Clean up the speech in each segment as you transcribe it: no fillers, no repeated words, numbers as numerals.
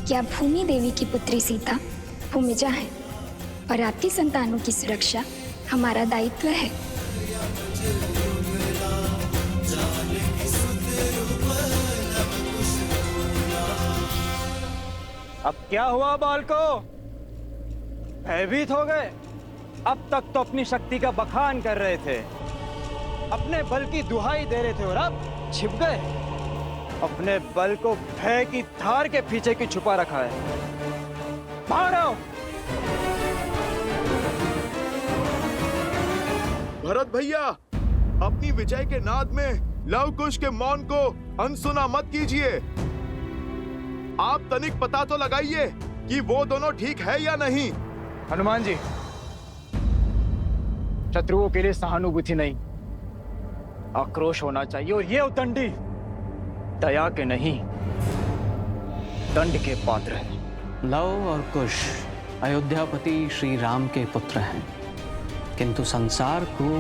कि आप भूमि देवी की पुत्री सीता भूमिजा हैं और आपकी संतानों की सुरक्षा हमारा दायित्व है। अब क्या हुआ बालको? भयभीत हो गए? अब तक तो अपनी शक्ति का बखान कर रहे थे, अपने बल की दुहाई दे रहे थे और अब छिप गए। अपने बल को भय की धार के पीछे की छुपा रखा है। बाहर आओ। भरत भैया, अपनी विजय के नाद में लव कुश के मौन को अनसुना मत कीजिए। आप तनिक पता तो लगाइए कि वो दोनों ठीक है या नहीं। हनुमान जी, शत्रुओं के लिए सहानुभूति नहीं, आक्रोश होना चाहिए। और ये उद्दंडी दया के नहीं, दंड के पात्र है। लव और कुश अयोध्यापति श्री राम के पुत्र हैं, किंतु संसार को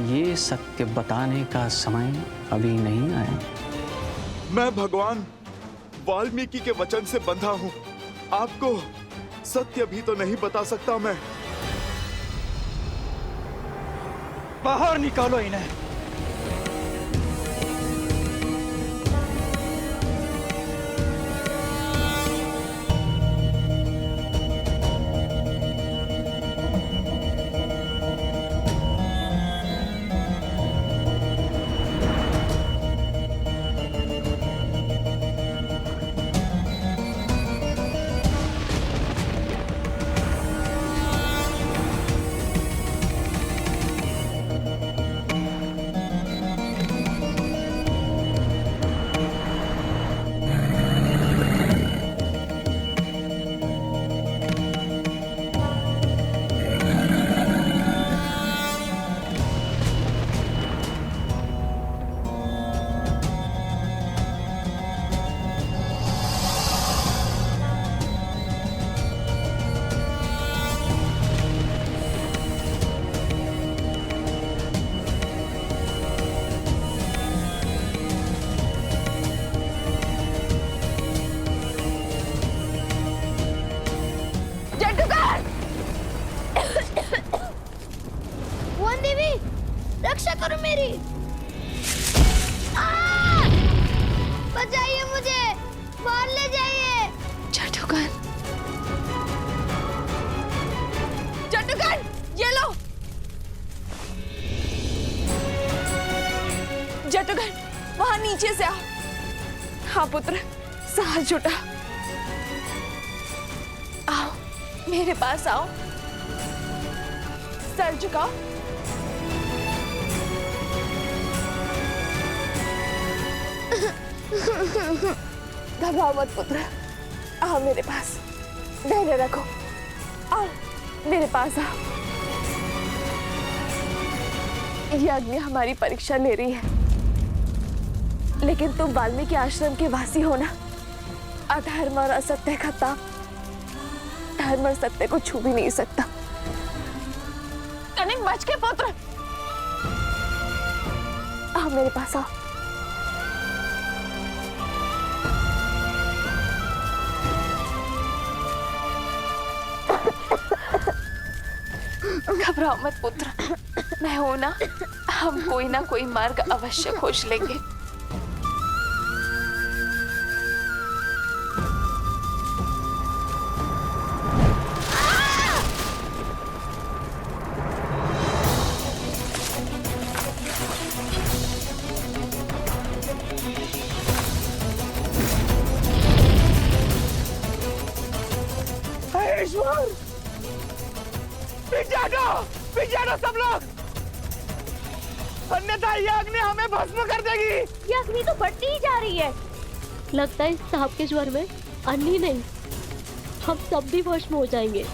ये सत्य बताने का समय अभी नहीं आया। मैं भगवान वाल्मीकि के वचन से बंधा हूँ। आपको सत्य भी तो नहीं बता सकता मैं। बाहर निकालो इन्हें। रक्षा करो मेरी। बचाइए मुझे, बाहर ले जाइए। जटुगन, जटुगन, ये लो। जटुगन, वहां नीचे से आओ। हाँ पुत्र, साहस जुटा। आओ, मेरे पास आओ। सर झुकाओ। घबराओ मत पुत्र, आओ मेरे पास, धैर्य रखो। आओ मेरे पास आओ। ये अग्नि हमारी परीक्षा ले रही है, लेकिन तुम वाल्मीकि आश्रम के वासी हो ना। अधर्म और असत्य का ताप धर्म और सत्य को छू भी नहीं सकता। कनिक बच के पुत्र, आओ मेरे पास आओ। घबराओ मत पुत्र, मैं हूं ना। हम कोई ना कोई मार्ग अवश्य खोज लेंगे। ईश्वर, पिछाड़ो सब लोग, अन्यथा ये अग्नि हमें भस्म कर देगी। ये अग्नि तो बढ़ती ही जा रही है। लगता है इस सांप के ज्वर में अन्नी नहीं, हम सब भी भस्म हो जाएंगे।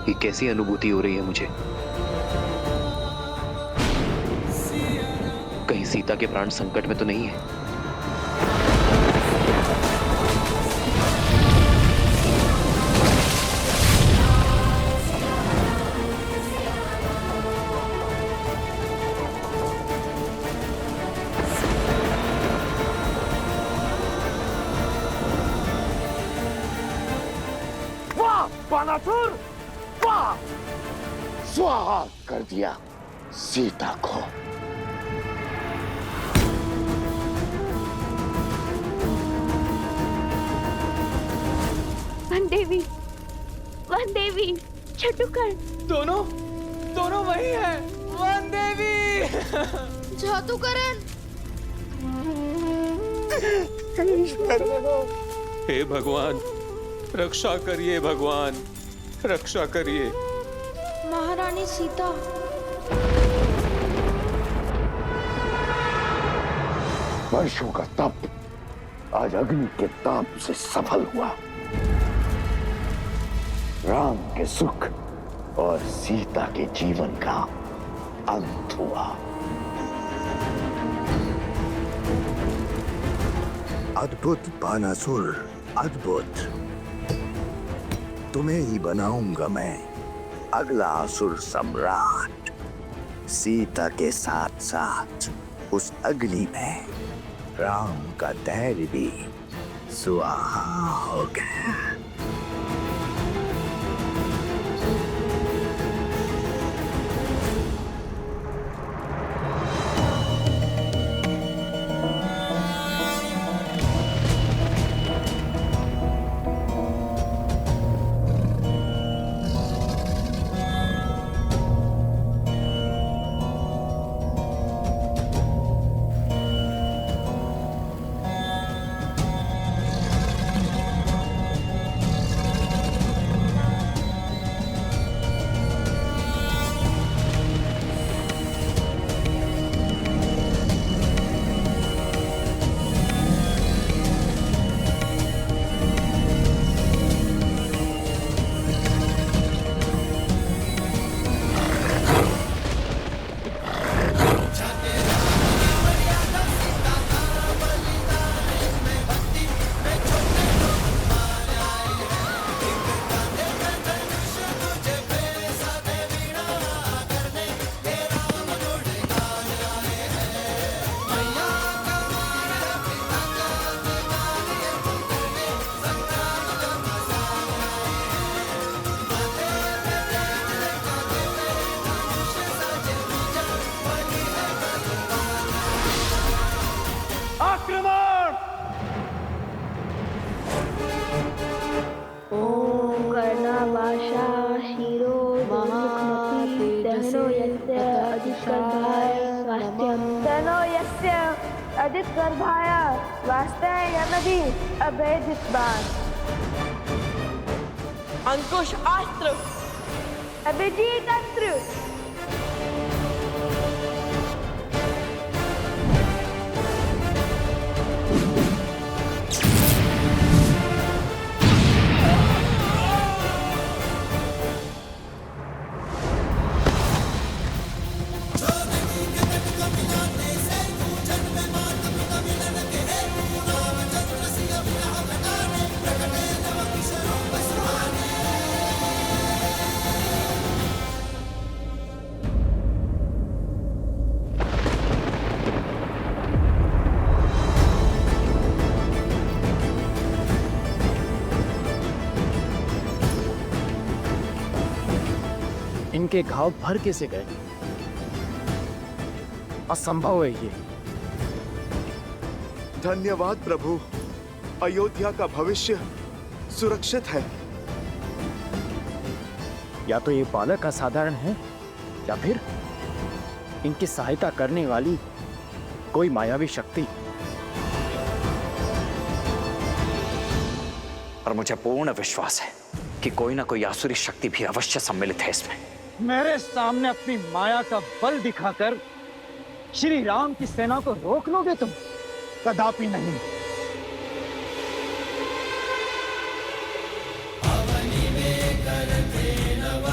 ये कैसी अनुभूति हो रही है मुझे? कहीं सीता के प्राण संकट में तो नहीं है? बानासुर, वाह! स्वाहा कर दिया सीता को। वन देवी, छटुकर दोनों वही है। वन देवी। जादूकरन। हे भगवान, रक्षा करिए भगवान, रक्षा करिए। महारानी सीता। वर्षों का तप आज अग्नि के ताप से सफल हुआ। राम के सुख और सीता के जीवन का अंत हुआ। अद्भुत बानासुर, अद्भुत। तुम्हें ही बनाऊंगा मैं अगला असुर सम्राट। सीता के साथ साथ उस अग्नि में राम का धैर्य भी स्वाहा हो गया। अदित गर्भाय वास्ते यमदि अभेदित बाण। अंकुश अस्त्र, अभिजीत अस्त्र। इनके घाव भर कैसे गए? असंभव है ये। धन्यवाद प्रभु, अयोध्या का भविष्य सुरक्षित है। या तो ये बालक असाधारण है या फिर इनकी सहायता करने वाली कोई मायावी शक्ति। और मुझे पूर्ण विश्वास है कि कोई ना कोई आसुरी शक्ति भी अवश्य सम्मिलित है इसमें। मेरे सामने अपनी माया का बल दिखाकर श्री राम की सेना को रोक लोगे तुम? कदापि नहीं। अवनी में करते नव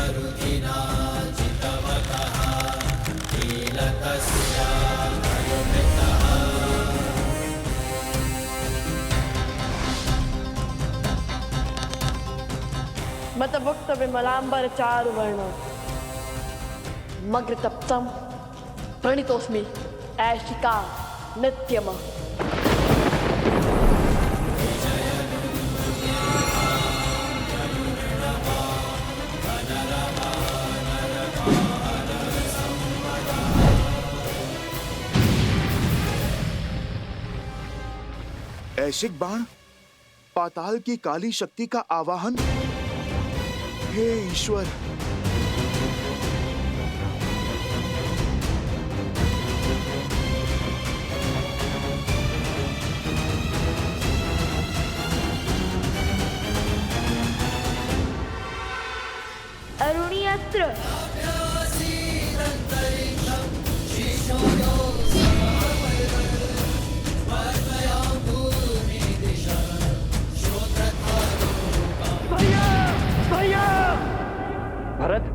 मतभुक्त विमलांबर चारुवर्ण मग्र तप्तम प्रणितोस्मि ऐशिका नित्यम। ऐशिक बाण, पाताल की काली शक्ति का आवाहन। हे ईश्वर, अरुणी अस्त्र भरत,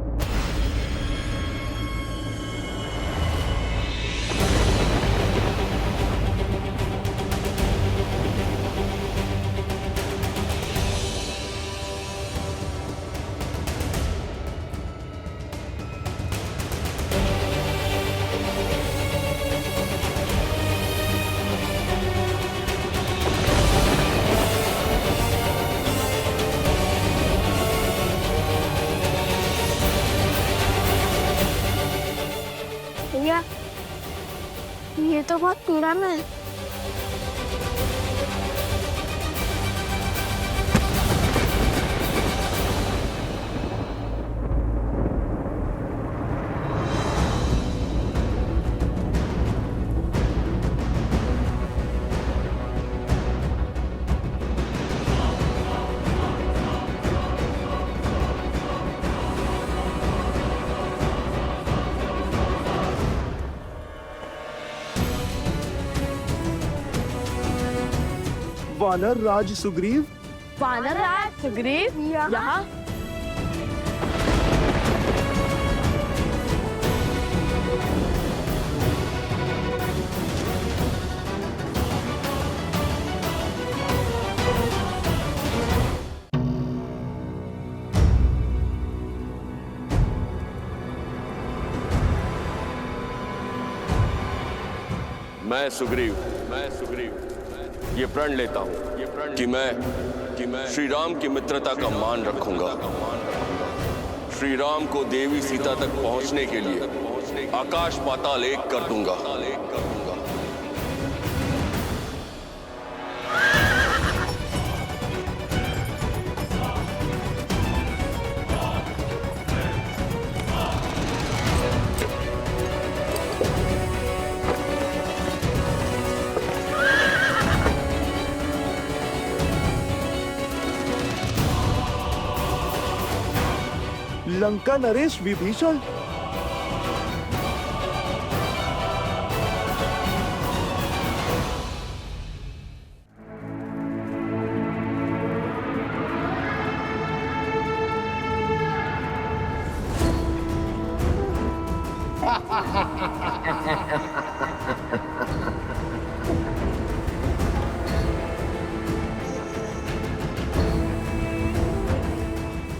भैया ये तो बहुत पुराना है। वानर राज सुग्रीव। वानर राज सुग्रीव यहाँ? मैं सुग्रीव ये प्रण लेता हूँ कि मैं श्री राम की मित्रता का मान रखूंगा। श्री राम को देवी सीता तक पहुंचने के लिए आकाश पाताल एक कर दूंगा। लंका नरेश विभीषण।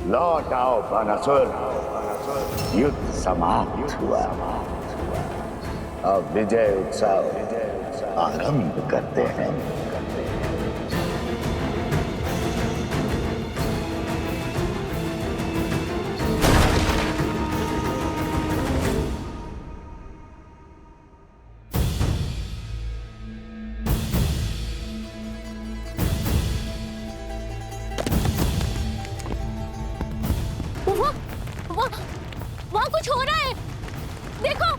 लौट आओ बानासुर, युद्ध समाप्त हुआ। अब विजय उत्सव आरंभ करते हैं। वहाँ कुछ हो रहा है, देखो।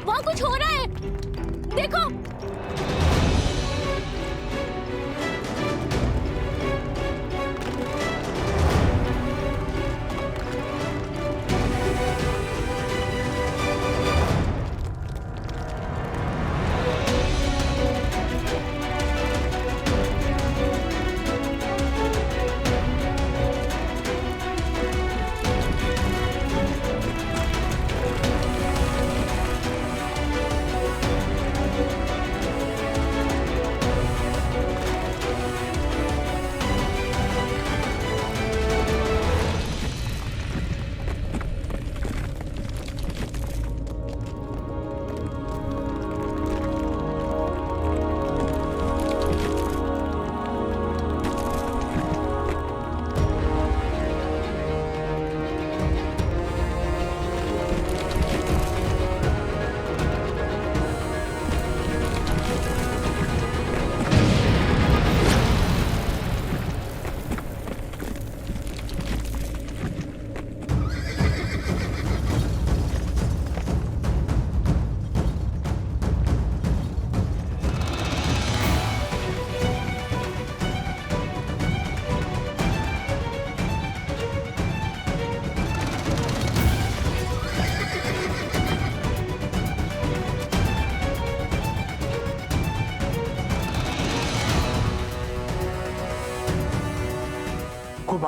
वहाँ कुछ हो रहा है, देखो।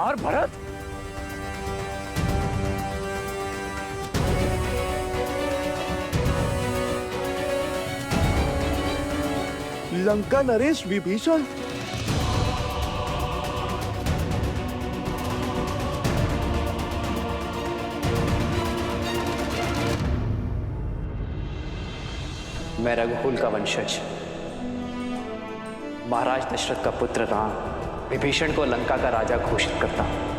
कुमार भरत? लंका नरेश विभीषण? मैं रघुकुल का वंशज महाराज दशरथ का पुत्र राम विभीषण को लंका का राजा घोषित करता हूं।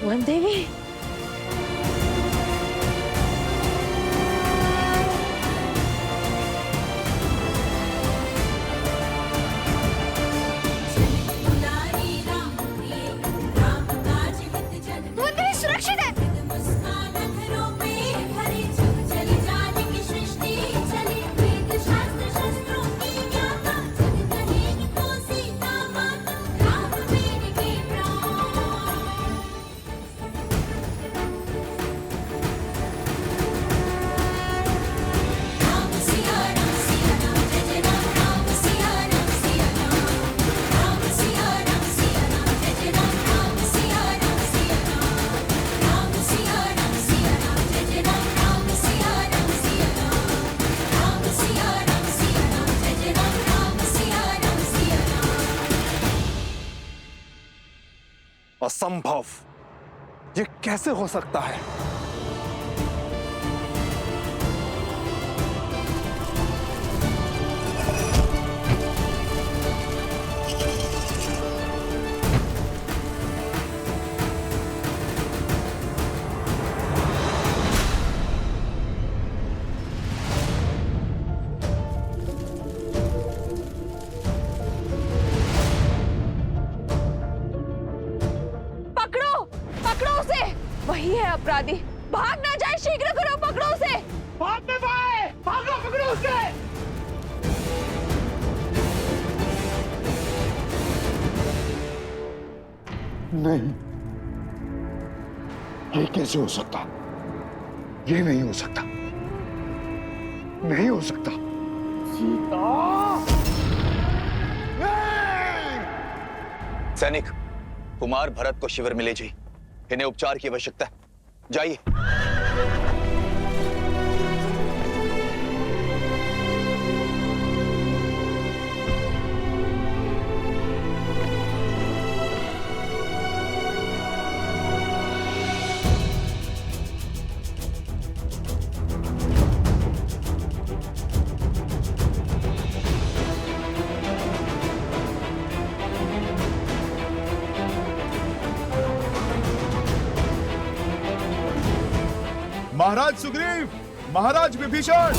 वन देवी, सुरक्षित है। असंभव! ये कैसे हो सकता है? वही है अपराधी। भाग ना जाए, शीघ्र करो, पकड़ो उसे। भाग में पाए, भागो, पकड़ो उसे। नहीं, ये कैसे हो सकता? ये नहीं हो सकता, नहीं हो सकता। सीता! सैनिक, कुमार भरत को शिविर में ले जाइए। इन्हें उपचार की आवश्यकता है। जाइए। महाराज सुग्रीव, महाराज विभीषण!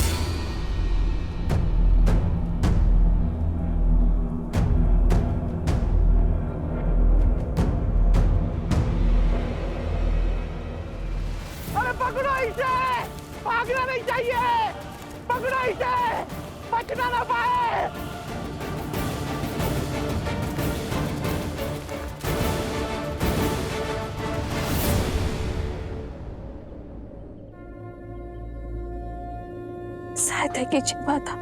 अरे पकड़ो इसे! भागना नहीं चाहिए! पकड़ो इसे! बचना ना पाए! सहायता की छिपा था।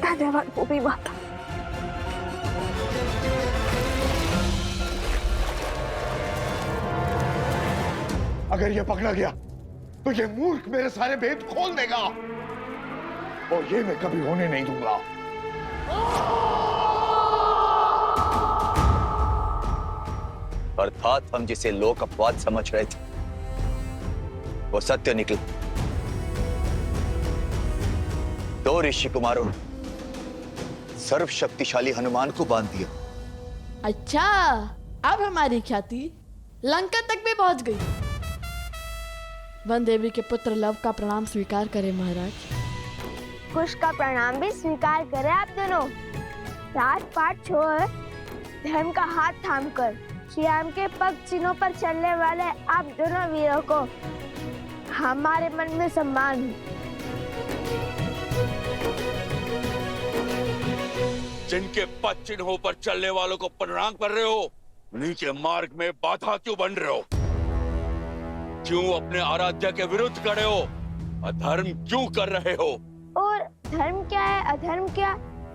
धन्यवाद भूमि माता। अगर ये पकड़ा गया तो ये मूर्ख मेरे सारे भेद खोल देगा और ये मैं कभी होने नहीं दूंगा। अर्थात हम जिसे लोक अपवाद समझ रहे थे वो सत्य निकला। 2 ऋषि कुमारों सर्वशक्तिशाली हनुमान को बांध दिया। अच्छा, अब हमारी ख्याति लंका तक भी पहुंच गई। वन देवी के पुत्र लव का प्रणाम स्वीकार करें महाराज। कुश का प्रणाम भी स्वीकार करें आप दोनों। राजपाट छोड़ धर्म का हाथ थामकर श्री राम के पग चिन्हों पर चलने वाले आप दोनों वीरों को हमारे मन में सम्मान है। जिनके पद चिन्हों पर चलने वालों को प्रणाम कर रहे हो, उन्हीं के मार्ग में बाधा क्यों बन रहे हो? क्यों अपने आराध्य के विरुद्ध खड़े हो? अधर्म क्यों कर रहे हो? और धर्म क्या है अधर्म क्या,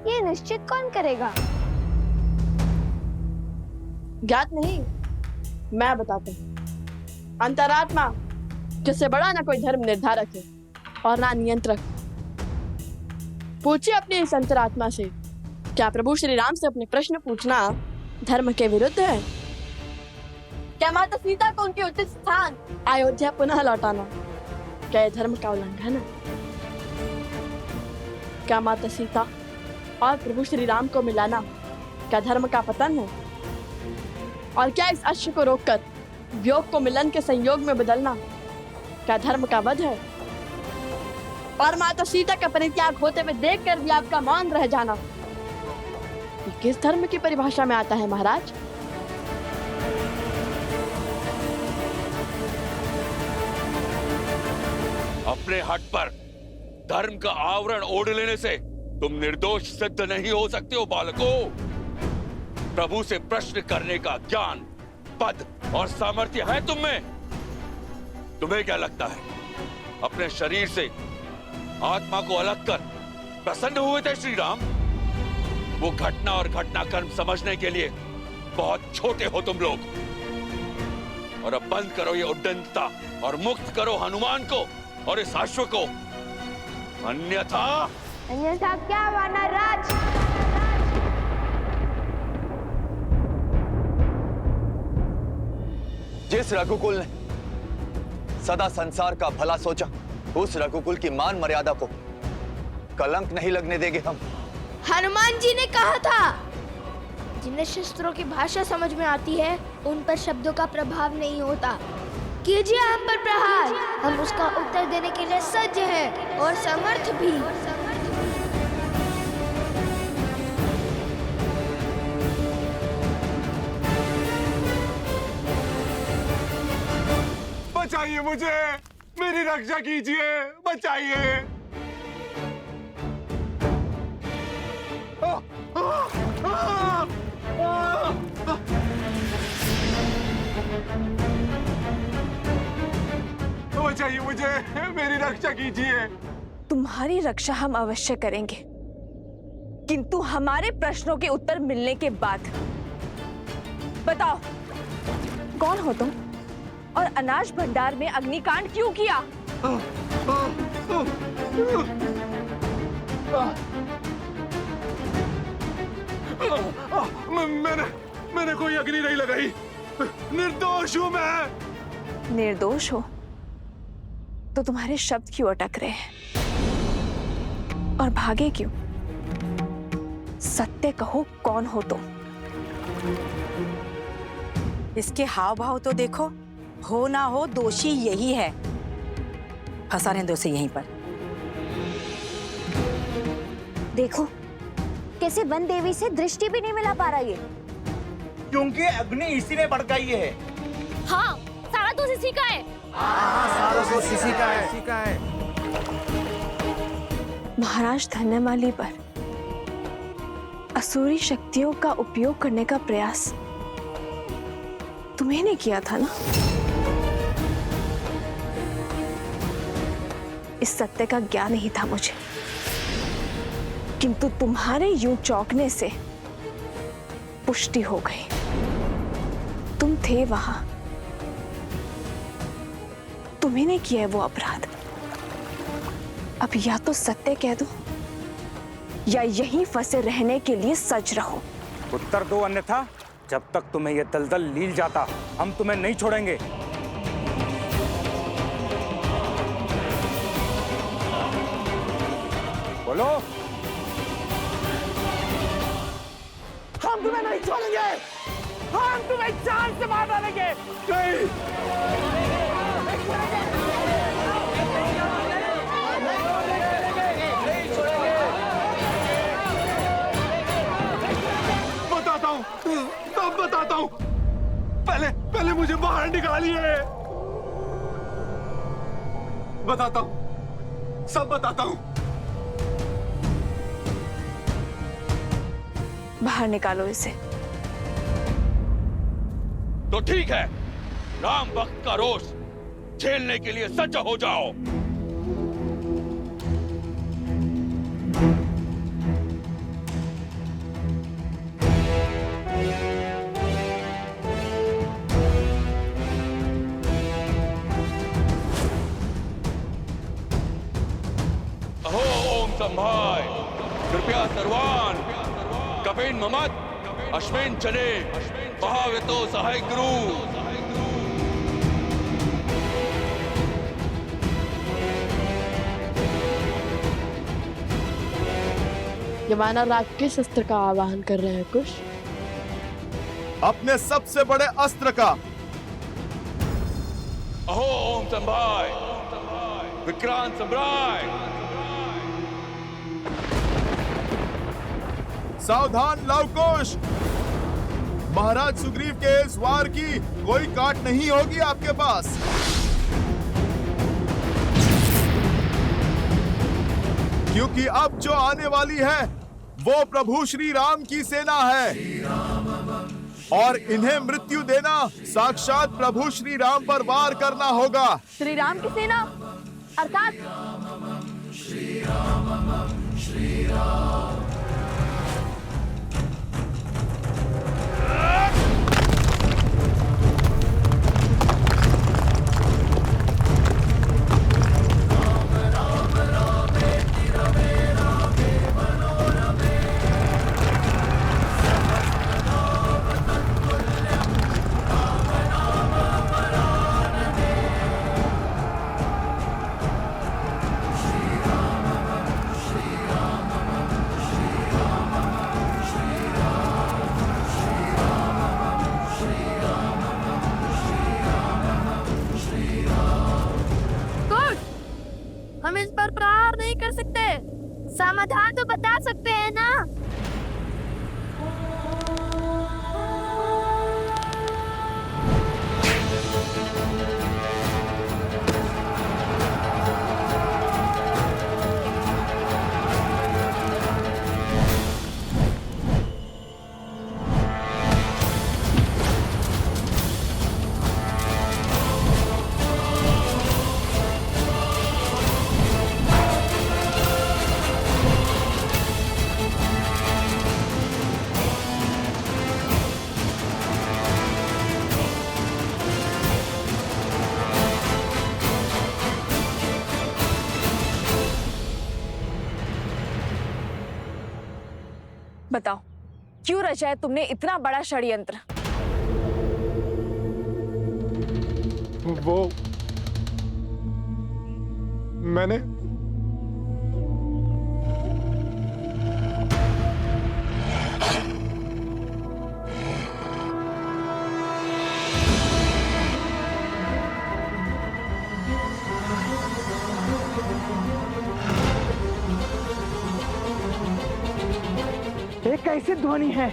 ये निश्चित कौन करेगा? ज्ञात नहीं, मैं बताता हूँ। अंतरात्मा जिससे बड़ा ना कोई धर्म निर्धारक है और ना नियंत्रक। पूछिए अपनी इस अंतरात्मा से, क्या प्रभु श्री राम से अपने प्रश्न पूछना धर्म के विरुद्ध है? क्या माता सीता को उनके उचित स्थान अयोध्या पुनः लौटाना क्या यह धर्म का उल्लंघन है? क्या माता सीता और प्रभु श्री राम को मिलाना क्या धर्म का पतन है? और क्या इस अश्व को रोककर वियोग को मिलन के संयोग में बदलना क्या धर्म का वध है? और माता सीता का परित्याग होते हुए देखकर भी आपका मौन रह जाना ये किस धर्म की परिभाषा में आता है महाराज? अपने हट पर धर्म का आवरण ओढ़ लेने से तुम निर्दोष सिद्ध नहीं हो सकते हो बालकों। प्रभु से प्रश्न करने का ज्ञान, पद और सामर्थ्य है तुम में। तुम्हें क्या लगता है अपने शरीर से आत्मा को अलग कर प्रसन्न हुए थे श्री राम? वो घटना और घटनाक्रम समझने के लिए बहुत छोटे हो तुम लोग। और अब बंद करो ये उद्दंडता और मुक्त करो हनुमान को और इस अश्व को, अन्यथा क्या वानर राज? जिस रघुकुल ने सदा संसार का भला सोचा, उस रघुकुल की मान मर्यादा को कलंक नहीं लगने देंगे हम। हनुमान जी ने कहा था, जिन्हें शस्त्रों की भाषा समझ में आती है उन पर शब्दों का प्रभाव नहीं होता। कीजिए हम पर प्रहार, हम उसका उत्तर देने के लिए सज्ज हैं और समर्थ भी। बचाइए मुझे, मेरी रक्षा कीजिए, बचाइए। बचाइए मुझे, मेरी रक्षा कीजिए। तुम्हारी रक्षा हम अवश्य करेंगे, किंतु हमारे प्रश्नों के उत्तर मिलने के बाद। बताओ, कौन हो तुम और अनाज भंडार में अग्निकांड क्यों किया? मैंने कोई अग्नि नहीं लगाई, निर्दोष हूं मैं। निर्दोष हो तो तुम्हारे शब्द क्यों अटक रहे हैं और भागे क्यों? सत्य कहो, कौन हो तुम? इसके हाव भाव तो देखो, हो ना हो दोषी यही है। फंसाने दो से यहीं पर। देखो कैसे वन देवी से दृष्टि भी नहीं मिला पा रहा ये। क्योंकि अग्नि इसी ने भड़काई है। हाँ, सारा दोष इसी का है। सारा दोष इसी का है। महाराज धन्यमाली पर असुरी शक्तियों का उपयोग करने का प्रयास तुम्हें ने किया था ना? इस सत्य का ज्ञान नहीं था मुझे, किंतु तुम्हारे यूं चौंकने से पुष्टि हो गई। तुम थे वहां, तुम्ही ने किया है वो अपराध। अब या तो सत्य कह दो या यहीं फंसे रहने के लिए सच रहो। उत्तर दो, अन्यथा जब तक तुम्हें यह दलदल लील जाता हम तुम्हें नहीं छोड़ेंगे। बोलो। हम तुम्हें नहीं छोड़ेंगे, हम तुम्हें जान से मार डालेंगे। बताता हूँ, तब बताता हूँ। पहले मुझे बाहर निकालिए। बताता हूँ, सब बताता हूँ। बाहर निकालो इसे। तो ठीक है, राम भक्त का रोष झेलने के लिए सज्ज हो जाओ। अहो ओम संभाय, कृपया सर्वान कपेन ममत अश्वेन चले महावेतो सहाय गुरु। यमाना राग किस अस्त्र का आवाहन कर रहे हैं कुश? अपने सबसे बड़े अस्त्र का। अहो ओम संभाय, विक्रांत सम्राट। सावधान लवकुश, महाराज सुग्रीव के इस वार की कोई काट नहीं होगी आपके पास। क्योंकि अब जो आने वाली है वो प्रभु श्री राम की सेना है और इन्हें मृत्यु देना साक्षात प्रभु श्री राम पर वार करना होगा। श्री राम की सेना अर्थात श्री राम। हम इस पर प्रहार नहीं कर सकते, समाधान तो बता सकते हैं ना। बताओ, क्यों रचा है तुमने इतना बड़ा षड्यंत्र? वो मैंने ये कैसी ध्वनि है?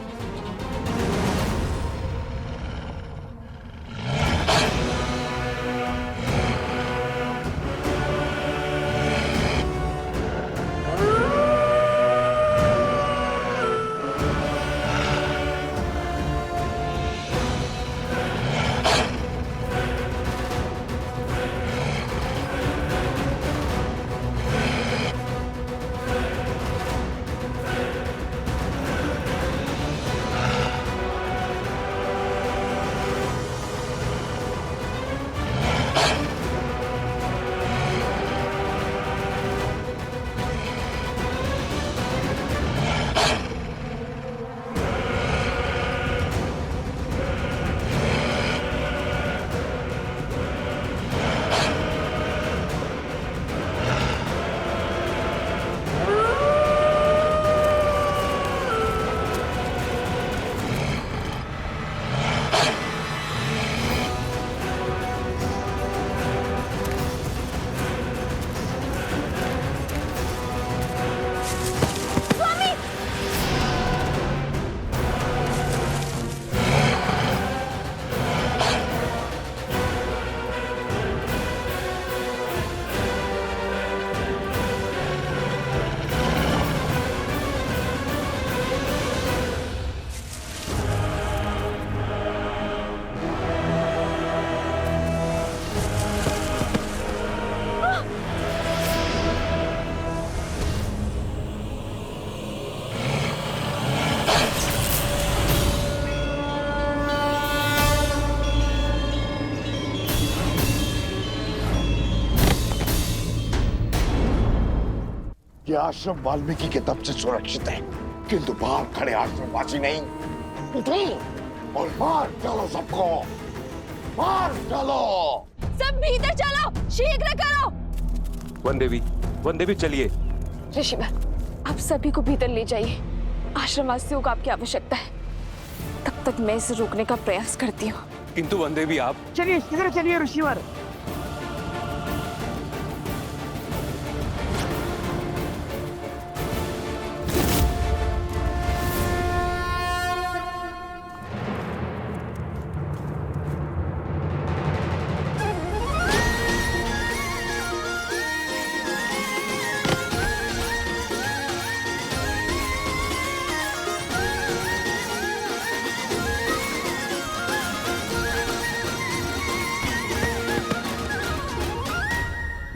आश्रम वाल्मीकि के दम से सुरक्षित है, किंतु बाहर खड़े आश्रमवासी नहीं। उठो और मार डालो सबको, मार डालो। सब भीतर चलो, शीघ्र करो। वन देवी चलिए। ऋषिवर, आप सभी को भीतर ले जाइए। आश्रमवासियों को आपकी आवश्यकता है। तब तक मैं इसे रोकने का प्रयास करती हूँ। किंतु वन देवी आप चलिए शीघ्र चलिए ऋषिवर।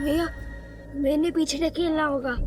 भैया, मैंने पीछे ढकेलना होगा।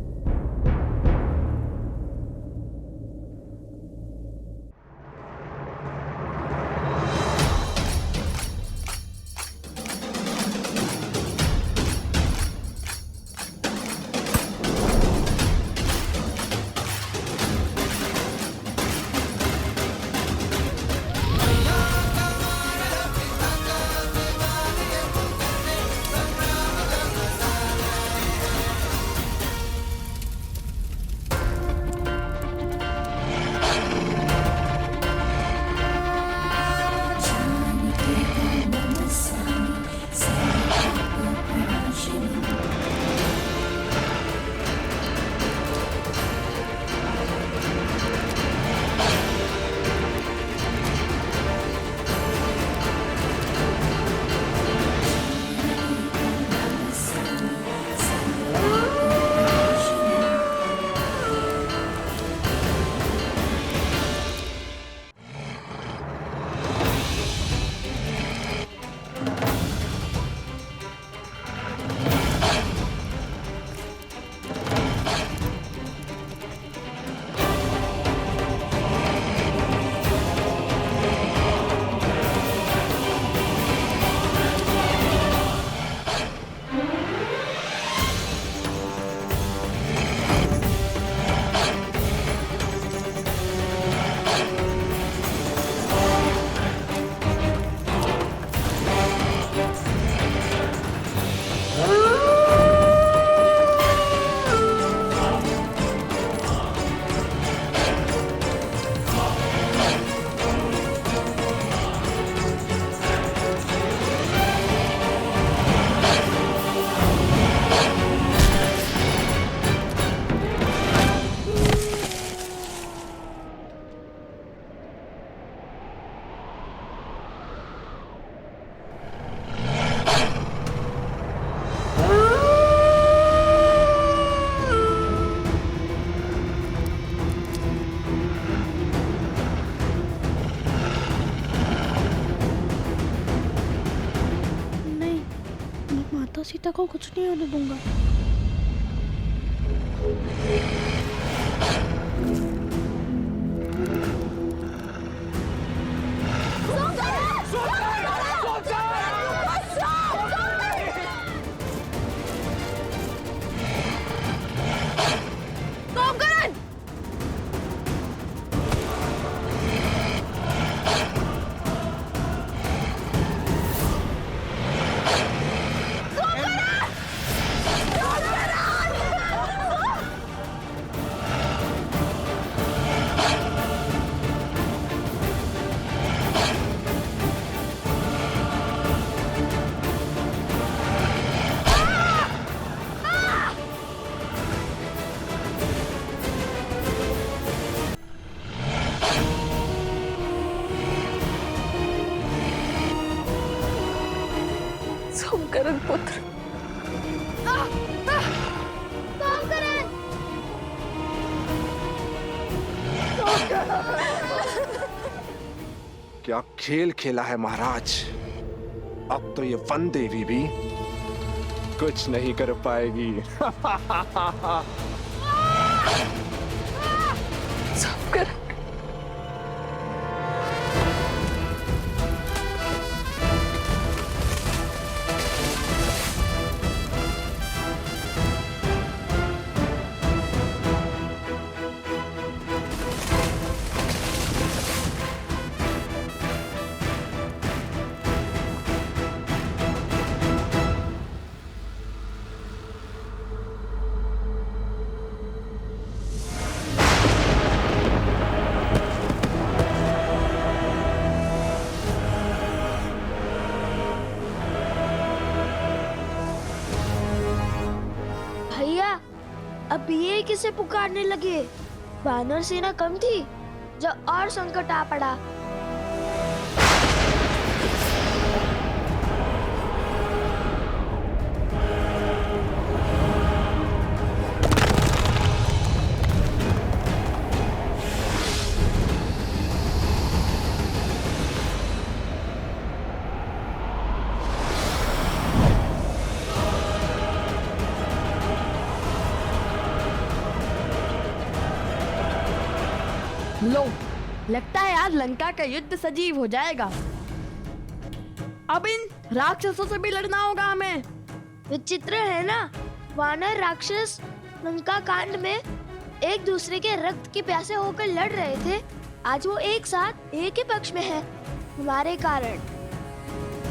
सीता को कुछ नहीं होने दूंगा। सोमकरण पुत्र, क्या खेल खेला है महाराज। अब तो ये वन देवी भी कुछ नहीं कर पाएगी। सोमकरण, अब ये किसे पुकारने लगे? वानर सेना कम थी, जो और संकट आ पड़ा। लो, लगता है आज लंका का युद्ध सजीव हो जाएगा। अब इन राक्षसों से भी लड़ना होगा हमें। विचित्र है ना, वानर राक्षस लंका कांड में एक दूसरे के रक्त के प्यासे होकर लड़ रहे थे, आज वो एक साथ एक ही पक्ष में है हमारे कारण।